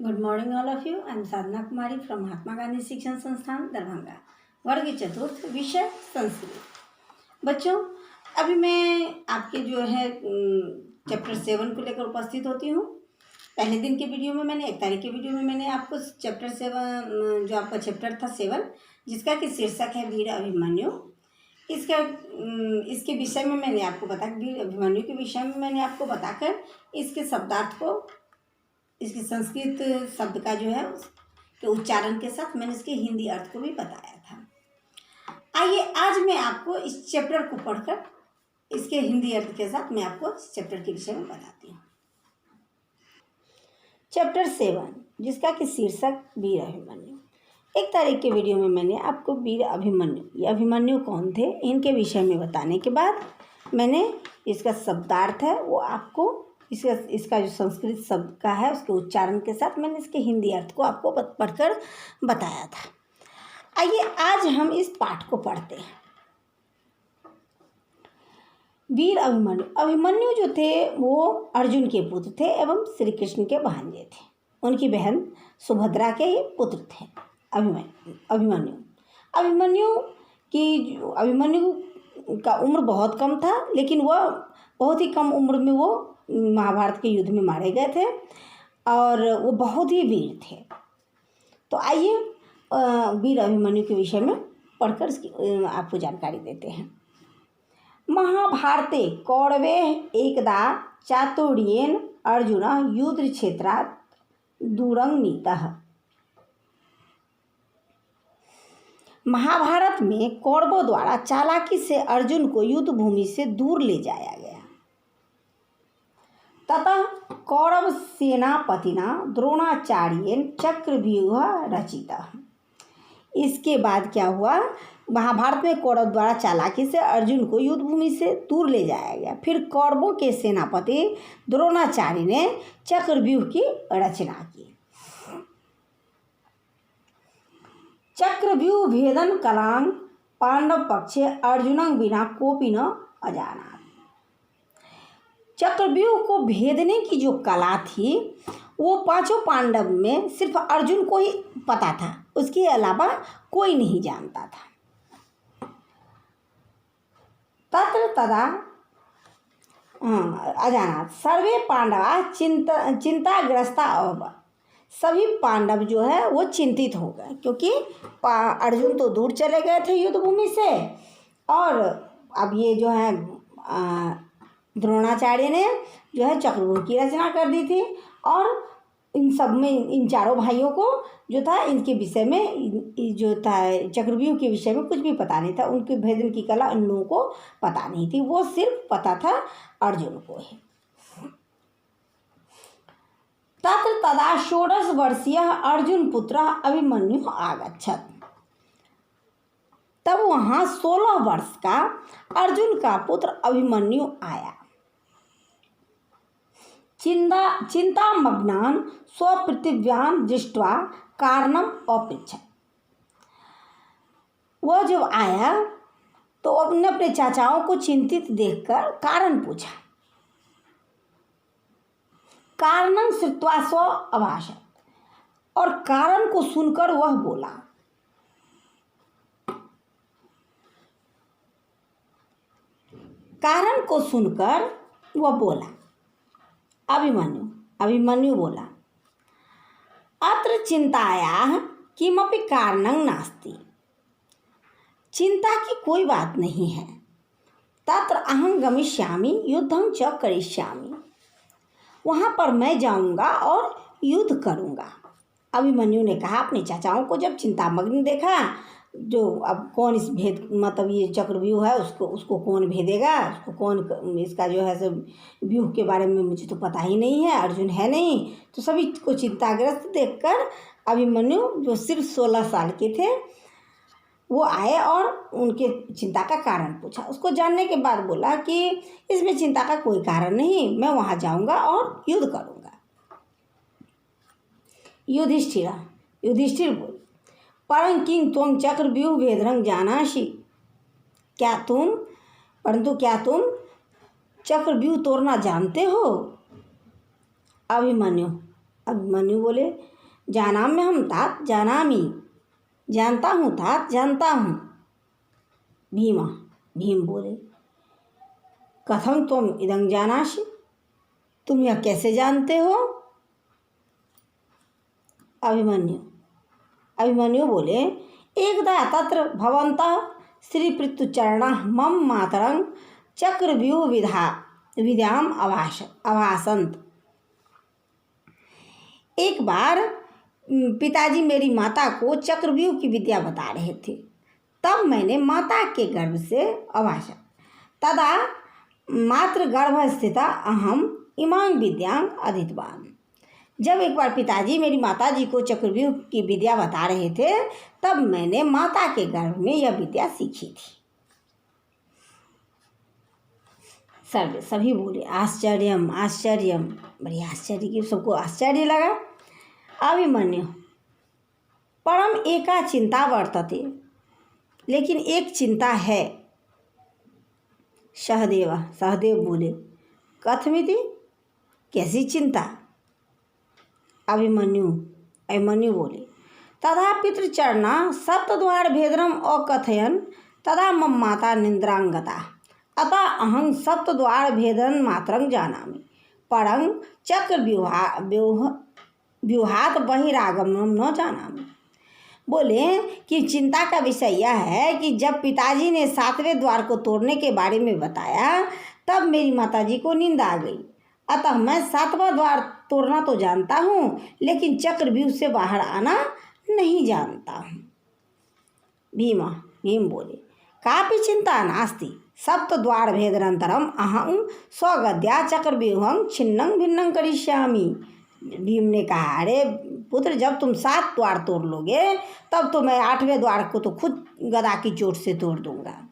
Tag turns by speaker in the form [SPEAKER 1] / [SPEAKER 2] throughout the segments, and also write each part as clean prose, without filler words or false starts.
[SPEAKER 1] Good morning all of you. I am Sadhana Kumari from Mahatma Gandhi Shikshan Sansthan Darbhanga. वर्ग चतुर्थ, विषय संस्कृत। बच्चों, अभी मैं आपके जो है चैप्टर 7 को लेकर उपस्थित होती हूँ। पहले दिन के वीडियो में मैंने 1 तारीख के वीडियो में मैंने आपको चैप्टर 7 जो आपका चैप्टर था 7, जिसका कि शीर्षक है वीर अभिमन्यु, इसके विषय में मैंने आपको बताया, वीर अभिमन्यु के विषय में मैंने आपको बताकर इसके शब्दार्थ को, इसके संस्कृत शब्द का जो है उसके उच्चारण के साथ मैंने इसके हिंदी अर्थ को भी बताया था। आइए आज मैं आपको इस चैप्टर को पढ़कर इसके हिंदी अर्थ के साथ मैं आपको इस चैप्टर के विषय में बताती हूँ। चैप्टर 7, जिसका कि शीर्षक वीर अभिमन्यु। 1 तारीख के वीडियो में मैंने आपको वीर अभिमन्यु, ये अभिमन्यु कौन थे, इनके विषय में बताने के बाद मैंने इसका शब्दार्थ है वो आपको इसका जो संस्कृत शब्द का है उसके उच्चारण के साथ मैंने इसके हिंदी अर्थ को आपको पढ़कर बताया था। आइए आज हम इस पाठ को पढ़ते हैं। वीर अभिमन्यु। अभिमन्यु जो थे वो अर्जुन के पुत्र थे एवं श्री कृष्ण के भांजे थे। उनकी बहन सुभद्रा के ये पुत्र थे अभिमन्यु। अभिमन्यु का उम्र बहुत कम था, लेकिन वह बहुत ही कम उम्र में वो महाभारत के युद्ध में मारे गए थे और वो बहुत ही वीर थे। तो आइए वीर अभिमन्यु के विषय में पढ़कर इसकी आपको जानकारी देते हैं। महाभारते कौरवे एकदा चातुर्येन अर्जुन युद्ध क्षेत्रात् दूरं नीतः। महाभारत में कौरवों द्वारा चालाकी से अर्जुन को युद्ध भूमि से दूर ले जाया गया। ततः कौरव सेनापतिना द्रोणाचार्येन चक्रव्यूह रचितः। इसके बाद क्या हुआ, महाभारत में कौरव द्वारा चालाकी से अर्जुन को युद्ध भूमि से दूर ले जाया गया। फिर कौरवों के सेनापति द्रोणाचार्य ने चक्रव्यूह की रचना की। चक्रव्यूह भेदन कलां पांडव पक्षे अर्जुनं विना कोपि न अजानात्। चक्रव्यूह को भेदने की जो कला थी वो 5 पांडव में सिर्फ अर्जुन को ही पता था, उसके अलावा कोई नहीं जानता था। तत्र तदा अजानात् सर्वे पांडवा चिंताग्रस्ता अभवन्। सभी पांडव जो है वो चिंतित हो गए, क्योंकि अर्जुन तो दूर चले गए थे युद्ध भूमि से और अब ये जो है द्रोणाचार्य ने जो है चक्रव्यूह की रचना कर दी थी और इन सब में इन चारों भाइयों को जो था इनके विषय में जो था चक्रव्यूह के विषय में कुछ भी पता नहीं था। उनके भेदन की कला उन लोगों को पता नहीं थी, वो सिर्फ पता था अर्जुन को ही। तत्र तदा 16 वर्षीय अर्जुन पुत्र अभिमन्यु आगच्छत्। तब वहाँ 16 वर्ष का अर्जुन का पुत्र अभिमन्यु आया। चिंतामग्नान् स्वपितृव्यान् दृष्ट्वा कारणम् अपृच्छत्। वह जब आया तो अपने चाचाओं को चिंतित देखकर कारण पूछा। कारणं श्रुत्वा स्व अभाषत, और कारण को सुनकर वह बोला। कारण को सुनकर वह बोला, अभिमन्यु बोला, अत्र चिंतायाः किमपि कारणं नास्ति। चिंता की कोई बात नहीं है। तत्र अहं गमिष्यामि युद्धं च करिष्यामि। वहाँ पर मैं जाऊँगा और युद्ध करूँगा। अभिमन्यु ने कहा अपने चाचाओं को जब चिंतामग्न देखा, जो अब कौन इस भेद मतलब ये चक्रव्यूह है उसको कौन भेदेगा, उसको कौन इसका जो है सब व्यूह के बारे में मुझे तो पता ही नहीं है, अर्जुन है नहीं, तो सभी को चिंताग्रस्त देखकर अभिमन्यु जो सिर्फ 16 साल के थे वो आए और उनके चिंता का कारण पूछा। उसको जानने के बाद बोला कि इसमें चिंता का कोई कारण नहीं, मैं वहाँ जाऊँगा और युद्ध करूँगा। युधिष्ठिर बोल, परं किं त्वं चक्रव्यूह भेदनं जानासि। परंतु क्या तुम चक्रव्यूह तोड़ना जानते हो? अभिमन्यु बोले जानाम्यहं तात जानामि, जानता हूँ तात जानता हूँ। भीम बोले, कथं त्वम इदं जानासि, तुम यह कैसे जानते हो? अभिमन्यु बोले, एकदा तत्र भवन्तः श्रीपृथुचरणः मम मातरं चक्रव्यूह विद्याम अभाषन्त। एक बार पिताजी मेरी माता को चक्रव्यूह की विद्या बता रहे थे, तब मैंने माता के गर्भ से अभाषा तदा मातृ गर्भ स्थिता अहम इमां विद्यां अधीतवान। जब एक बार पिताजी मेरी माता जी को चक्रव्यूह की विद्या बता रहे थे, तब मैंने माता के गर्भ में यह विद्या सीखी थी। सभी बोले, आश्चर्यम आश्चर्यम, बड़ी आश्चर्य की, सबको आश्चर्य लगा। अभिमन्यु, परम एका चिंता वर्तते, लेकिन एक चिंता है। सहदेव बोले, कथमिति, कैसी चिंता? अभिमन्यु बोले, तदा पितृचरणा सप्तद्वार भेदनम अकथयन तदा मम माता निद्रांगता, अतः अहं सप्तद्वार भेदन मात्रं जानामि, परं चक्र व्यूहात बहिरागमनम न जानामि। बोले कि चिंता का विषय यह है कि जब पिताजी ने 7वें द्वार को तोड़ने के बारे में बताया, तब मेरी माताजी को नींद आ गई, अतः मैं 7वां द्वार तोड़ना तो जानता हूँ, लेकिन चक्रव्यूह से बाहर आना नहीं जानता हूँ। भीम बोले, कापि चिंता नास्ति, सप्तद्वार भेदनंतरम अहं स्वगद्या चक्रव्यूहं छिन्नं भिन्नं करिष्यामि। भीम ने कहा, अरे पुत्र, जब तुम 7 द्वार तोड़ लोगे, तब तो मैं 8वें द्वार को तो खुद गदा की चोट से तोड़ दूंगा।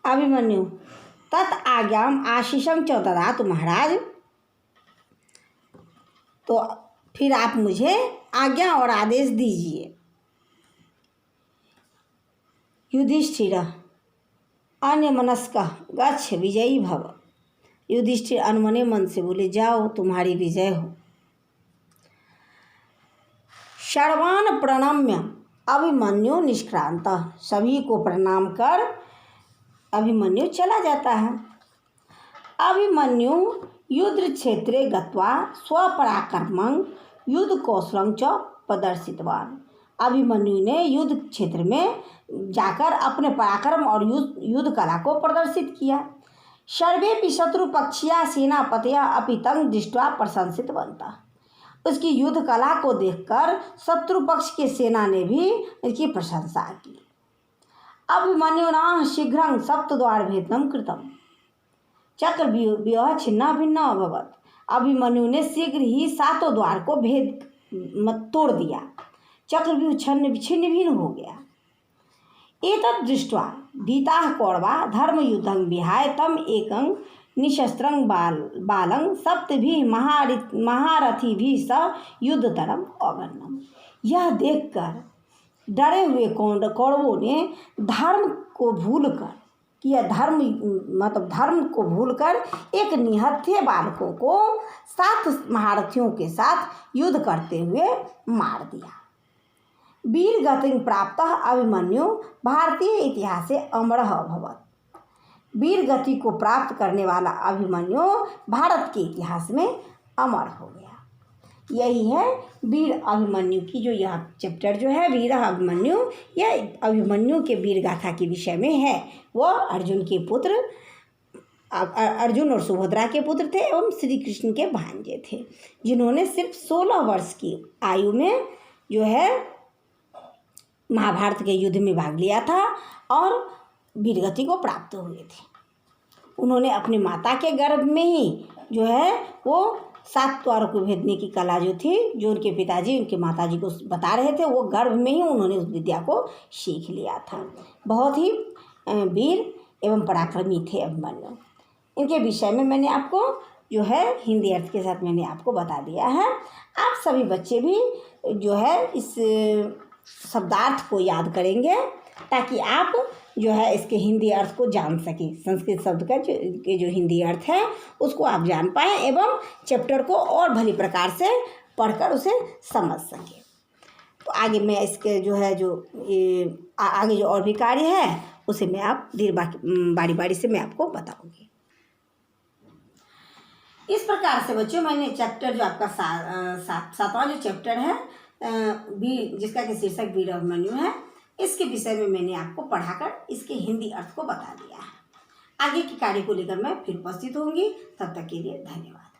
[SPEAKER 1] अभिमन्यु, तत् आज्ञाम आशीषं च ददातु महाराज, तो फिर आप मुझे आज्ञा और आदेश दीजिए। युधिष्ठिर अन्यमनस्क गच्छ विजयी भव। युधिष्ठिर अनमने मन से बोले, जाओ, तुम्हारी विजय हो। सर्वान् प्रणम्य अभिमन्यु निष्क्रांत, सभी को प्रणाम कर अभिमन्यु चला जाता है। अभिमन्यु युद्ध क्षेत्रे गत्वा स्वपराक्रमं युद्ध कौशलं च प्रदर्शितवान। अभिमन्यु ने युद्ध क्षेत्र में जाकर अपने पराक्रम और युद्ध कला को प्रदर्शित किया। सर्वेपि शत्रुपक्षीया सेनापतयः अपि तं दृष्ट्वा प्रशंसितवन्तः। उसकी युद्ध कला को देखकर शत्रु पक्ष के सेना ने भी इसकी प्रशंसा की। अभिमन्युना शीघ्रं सप्तद्वार भेदनं कृतम्, चक्रव्यूहः छिन्ना भिन्ना अभवत्। अभिमन्यु ने शीघ्र ही 7 द्वार को तोड़ दिया, चक्रव्यूह छिन्न भिन्न हो गया। एतत् दृष्ट्वा भीताः कौरवाः धर्मयुद्धं विहाय तम एकं निशस्त्रं बालं सप्तभिः महारथिभिः सह युद्धतरम अगन्नम। यह देखकर डरे हुए कौरवों ने धर्म को भूलकर एक निहत्थे बालकों को 7 महारथियों के साथ युद्ध करते हुए मार दिया। वीर गतिं प्राप्तः अभिमन्यु भारतीय इतिहासे अमरः अभवत्। वीर गति को प्राप्त करने वाला अभिमन्यु भारत के इतिहास में अमर हो गया। यही है वीर अभिमन्यु की जो यह चैप्टर जो है वीर अभिमन्यु, यह अभिमन्यु के वीर गाथा के विषय में है। वह अर्जुन के पुत्र, अर्जुन और सुभद्रा के पुत्र थे एवं श्री कृष्ण के भांजे थे, जिन्होंने सिर्फ 16 वर्ष की आयु में जो है महाभारत के युद्ध में भाग लिया था और वीरगति को प्राप्त हुए थे। उन्होंने अपनी माता के गर्भ में ही जो है वो 7 द्वारों को भेदने की कला जो थी, जो उनके पिताजी उनके माताजी को बता रहे थे, वो गर्भ में ही उन्होंने उस विद्या को सीख लिया था। बहुत ही वीर एवं पराक्रमी थे अभिमन्यु। इनके विषय में मैंने आपको जो है हिंदी अर्थ के साथ मैंने आपको बता दिया है। आप सभी बच्चे भी जो है इस शब्दार्थ को याद करेंगे ताकि आप जो है इसके हिंदी अर्थ को जान सकें, संस्कृत शब्द का जो हिंदी अर्थ है उसको आप जान पाएँ एवं चैप्टर को और भली प्रकार से पढ़कर उसे समझ सकें। तो आगे मैं इसके जो है जो ये आगे जो और भी कार्य है उसे मैं आप धीरे बारी बारी से मैं आपको बताऊंगी। इस प्रकार से बच्चों मैंने चैप्टर जो आपका सातवां जो चैप्टर है बी, जिसका कि शीर्षक वीर अभिमन्यु है, इसके विषय में मैंने आपको पढ़ाकर इसके हिंदी अर्थ को बता दिया है। आगे के कार्य को लेकर मैं फिर उपस्थित होंगी। तब तक के लिए धन्यवाद।